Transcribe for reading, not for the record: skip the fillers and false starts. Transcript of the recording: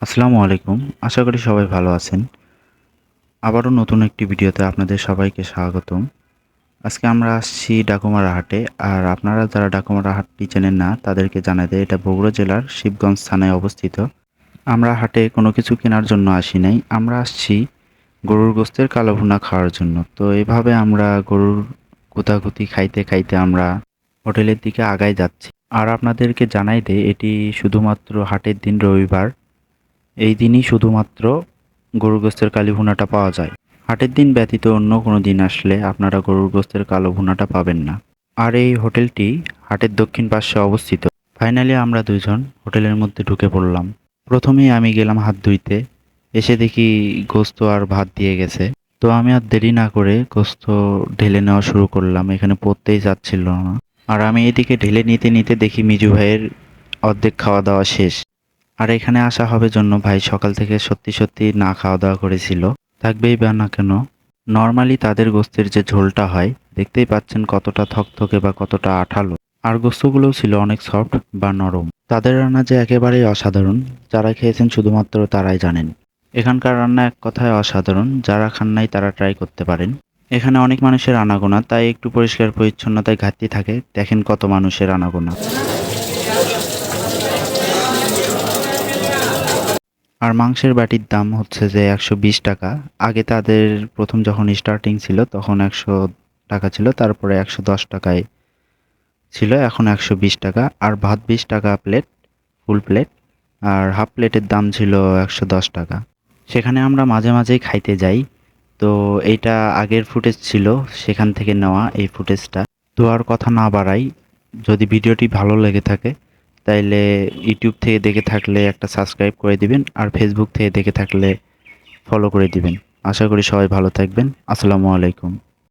আসসালামু আলাইকুম। আশা করি সবাই ভালো আছেন। আবারও নতুন একটি ভিডিওতে আপনাদের সবাইকে স্বাগতম। আজকে আমরা আসছি ডাকুমারা হাটে। আর আপনারা যারা ডাকুমারা হাটটি চেনেন না তাদেরকে জানাই দেয় এটা বগুড়া জেলার শিবগঞ্জ থানায় অবস্থিত। আমরা হাটে কোনো কিছু কেনার জন্য আসি নাই, আমরা আসছি গরুর গোস্তের কালো ভুনা খাওয়ার জন্য। তো এভাবে আমরা গরুর গুতাগুতি খাইতে খাইতে আমরা হোটেলের দিকে আগায় যাচ্ছি। আর আপনাদেরকে জানাই দেয় এটি শুধুমাত্র হাটের দিন রবিবার, এই দিনই শুধুমাত্র গরুর গোস্তের কালী ভুনাটা পাওয়া যায়। হাটের দিন ব্যতীত অন্য কোনো দিন আসলে আপনারা গরুর গোস্তের কালো ভুনাটা পাবেন না। আর এই হোটেলটি হাটের দক্ষিণ পাশে অবস্থিত। ফাইনালি আমরা দুইজন হোটেলের মধ্যে ঢুকে পড়লাম। প্রথমেই আমি গেলাম হাত ধুইতে, এসে দেখি গোস্ত আর ভাত দিয়ে গেছে। তো আমি আর দেরি না করে গোস্ত ঢেলে নেওয়া শুরু করলাম, এখানে পড়তেই যাচ্ছিল না। আর আমি এদিকে ঢেলে নিতে নিতে দেখি মিজু ভাইয়ের অর্ধেক খাওয়া দাওয়া শেষ। আর এখানে আসা হবে জন্য ভাই সকাল থেকে সত্যি সত্যি না খাওয়া দাওয়া করেছিল, থাকবেই বা না কেন। নর্মালি তাদের গোস্তের যে ঝোলটা হয় দেখতেই পাচ্ছেন কতটা থকথকে বা কতটা আঠালো, আর গোস্তগুলোও ছিল অনেক সফট বা নরম। তাদের রান্না যে একেবারেই অসাধারণ, যারা খেয়েছেন শুধুমাত্র তারাই জানেন। এখানকার রান্না এক কথায় অসাধারণ, যারা খান নাই তারা ট্রাই করতে পারেন। এখানে অনেক মানুষের আনাগোনা, তাই একটু পরিষ্কার পরিচ্ছন্নতায় ঘাটতি থাকে। দেখেন কত মানুষের আনাগোনা। আর মাংসের বাটির দাম হচ্ছে যে 120 টাকা। আগে তাদের প্রথম যখন স্টার্টিং ছিল তখন 100 টাকা ছিল, তারপরে 110 টাকায় ছিল, এখন 120 টাকা। আর ভাত 20 টাকা প্লেট, ফুল প্লেট। আর হাফ প্লেটের দাম ছিল 110 টাকা। সেখানে আমরা মাঝে মাঝেই খাইতে যাই। তো এইটা আগের ফুটেজ ছিল, সেখান থেকে নেওয়া এই ফুটেজটা। তো আর কথা না বাড়াই, যদি ভিডিওটি ভালো লেগে থাকে তাইলে ইউটিউব থেকে দেখে থাকলে একটা সাবস্ক্রাইব করে দিবেন, আর ফেসবুক থেকে দেখে থাকলে ফলো করে দিবেন। আশা করি সবাই ভালো থাকবেন। আসসালামু আলাইকুম।